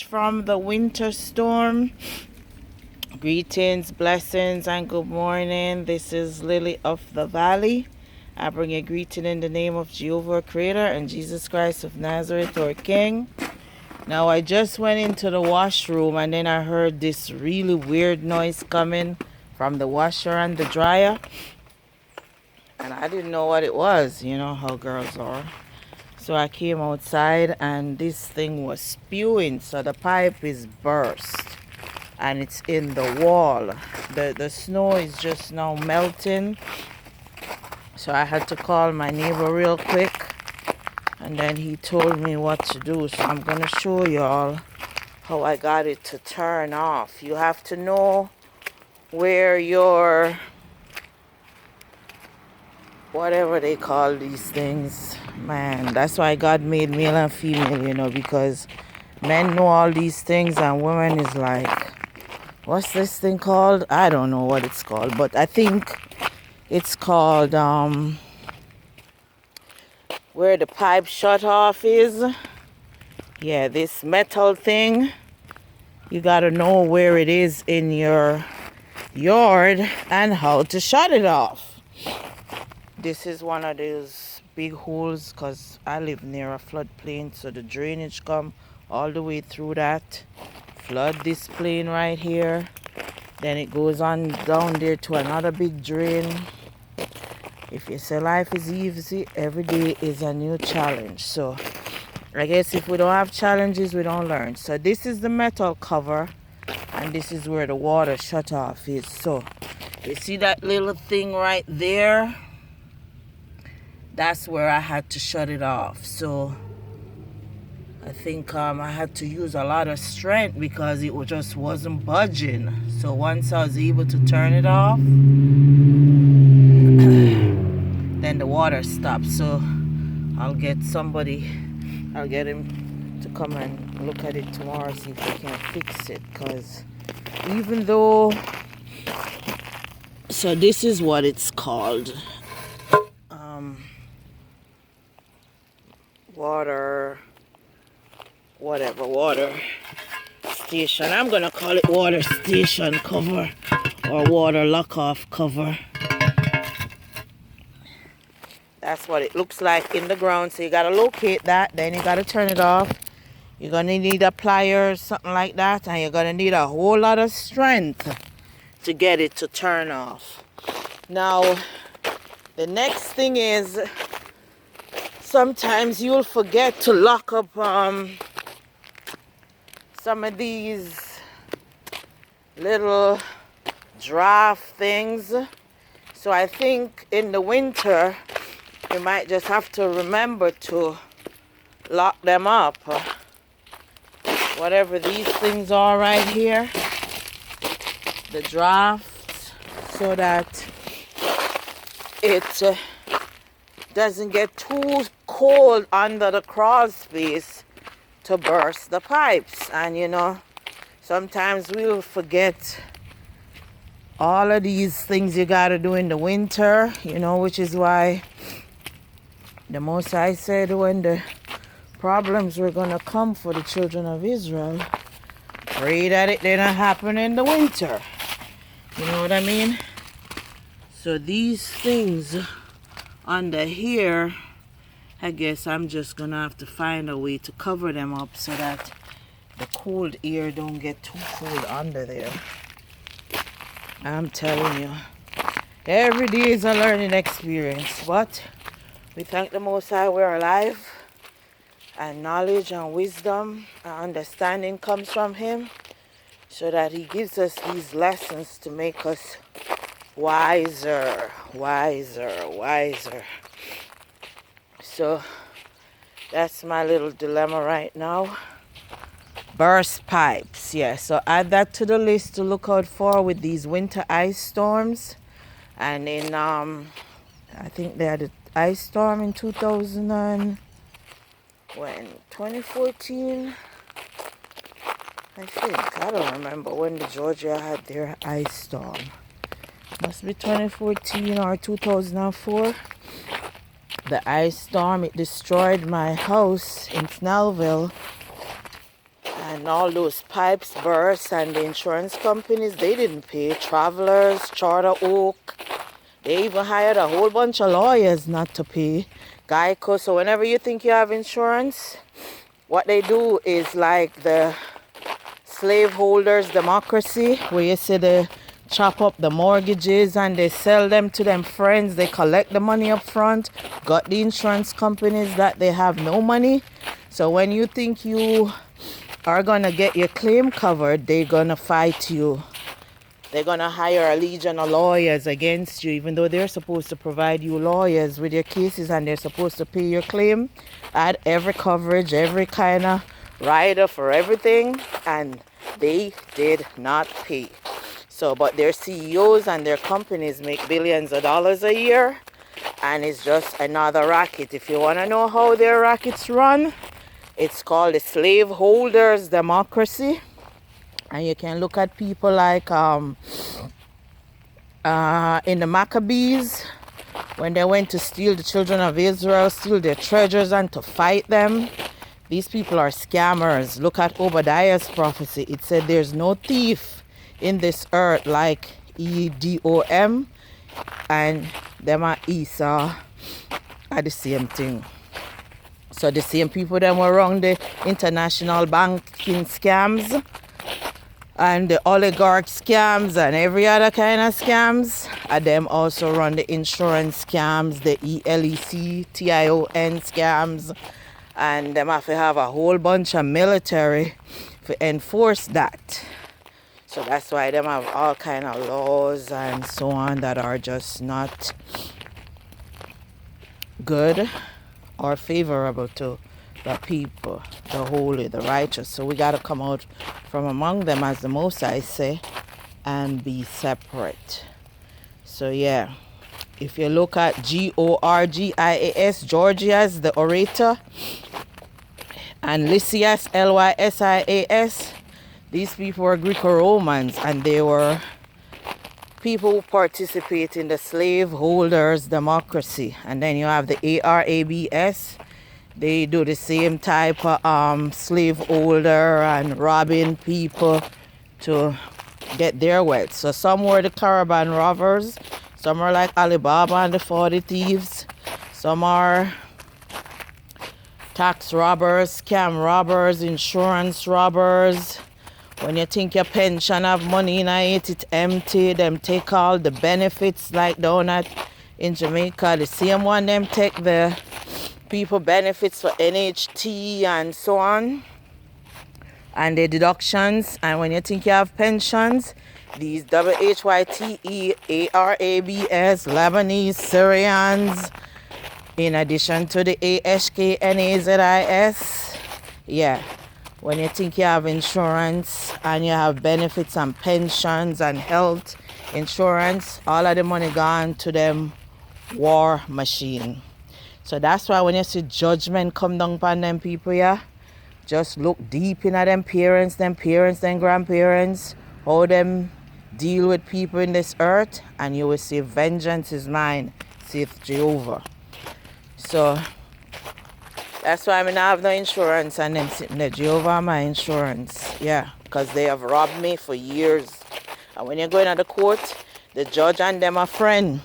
From the winter storm. Greetings, blessings, and good morning. This is Lily of the Valley. I bring a greeting in the name of Jehovah Creator and Jesus Christ of Nazareth, our King. Now, I just went into the washroom and then I heard this really weird noise coming from the washer and the dryer. And I didn't know what it was. You know how girls are. So I came outside and this thing was spewing. So the pipe is burst and it's in the wall. The snow is just now melting. So I had to call my neighbor real quick. And then he told me what to do. So I'm going to show y'all how I got it to turn off. You have to know where your, whatever they call these things. Man, that's why God made male and female, you know, because men know all these things and women is like, what's this thing called? I don't know what it's called, but I think it's called where the pipe shut off is. Yeah, this metal thing. You gotta know where it is in your yard and how to shut it off. This is one of those big holes because I live near a floodplain, so the drainage come all the way through that, flood this plain right here, then it goes on down there to another big drain. If you say life is easy, every day is a new challenge. So I guess if we don't have challenges, we don't learn. So this is the metal cover and this is where the water shut off is. So you see that little thing right there? That's where I had to shut it off. So I think I had to use a lot of strength because it just wasn't budging. So once I was able to turn it off, then the water stopped. So I'll get him to come and look at it tomorrow, see if they can fix it. Because even though, so this is what it's called. Water station. I'm gonna call it water station cover or water lock-off cover. That's what it looks like in the ground. So you gotta locate that, then you gotta turn it off. You're gonna need a pliers, something like that, and you're gonna need a whole lot of strength to get it to turn off. Now, the next thing is, sometimes you'll forget to lock up some of these little draft things. So I think in the winter, you might just have to remember to lock them up. Whatever these things are right here, the drafts, so that it doesn't get too cold under the crawl space to burst the pipes. And you know, sometimes we'll forget all of these things you gotta do in the winter, you know, which is why the Most High said when the problems were gonna come for the children of Israel, pray that it didn't happen in the winter. You know what I mean? So these things under here, I guess I'm just gonna have to find a way to cover them up so that the cold air don't get too cold under there. I'm telling you, every day is a learning experience, but we thank the Most High we're alive, and knowledge and wisdom and understanding comes from Him, so that He gives us these lessons to make us wiser. So that's my little dilemma right now. Burst pipes, yeah. So add that to the list to look out for with these winter ice storms. And in I think they had an ice storm in 2014. I think, I don't remember when the Georgia had their ice storm. Must be 2014 or 2004. The ice storm, it destroyed my house in Snellville. and all those pipes burst, and the insurance companies, they didn't pay. Travelers, Charter Oak, they even hired a whole bunch of lawyers not to pay. Geico. So whenever you think you have insurance, what they do is like the slaveholders democracy, where you see they chop up the mortgages and they sell them to them friends. They collect the money up front. Got the insurance companies that they have no money. So when you think you are gonna get your claim covered, they're gonna fight you. They're gonna hire a legion of lawyers against you, even though they're supposed to provide you lawyers with your cases, and they're supposed to pay your claim, add every coverage, every kind of rider for everything, and they did not pay. So, but their CEOs and their companies make billions of dollars a year, and it's just another racket. If you want to know how their rackets run, it's called the Slaveholders democracy. And you can look at people like in the Macabees, when they went to steal the children of Israel, steal their treasures and to fight them. These people are scammers. Look at Obadiah's prophecy. It said there's no thief in this earth like Edom, and them are Esau are the same thing. So the same people that were around the international banking scams and the oligarch scams and every other kind of scams, and them also run the insurance scams, the ELECTION scams, and them have to have a whole bunch of military to enforce that. So that's why them have all kind of laws and so on that are just not good or favorable to the people, the holy, the righteous. So we got to come out from among them, as the Most High say, and be separate. So yeah, if you look at Gorgias, Georgias, the Orator, and Lysias, Lysias, these people were Greco-Romans, and they were people who participate in the slaveholders democracy. And then you have the Arabs. They do the same type of slaveholder and robbing people to get their wealth. So some were the caravan robbers. Some are like Alibaba and the 40 Thieves. Some are tax robbers, scam robbers, insurance robbers. When you think your pension have money in it, it's empty. Them take all the benefits, like down at in Jamaica. The same one, them take the people benefits for NHT and so on, and the deductions. And when you think you have pensions, these WHYTEARABS, Lebanese, Syrians, in addition to the ASKNAZIS, yeah. When you think you have insurance and you have benefits and pensions and health insurance, all of the money gone to them war machine. So that's why when you see judgment come down upon them people, yeah, just look deep into them parents, them grandparents, how them deal with people in this earth, and you will see vengeance is mine, saith Jehovah. So that's why I not have no insurance, and them sitting there, Jehovah my insurance. Yeah, because they have robbed me for years. And when you're going to the court, the judge and them are friend.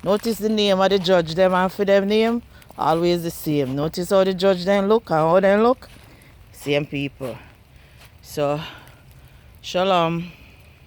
Notice the name of the judge, them and for them name, always the same. Notice how the judge then look and how they look. Same people. So, shalom.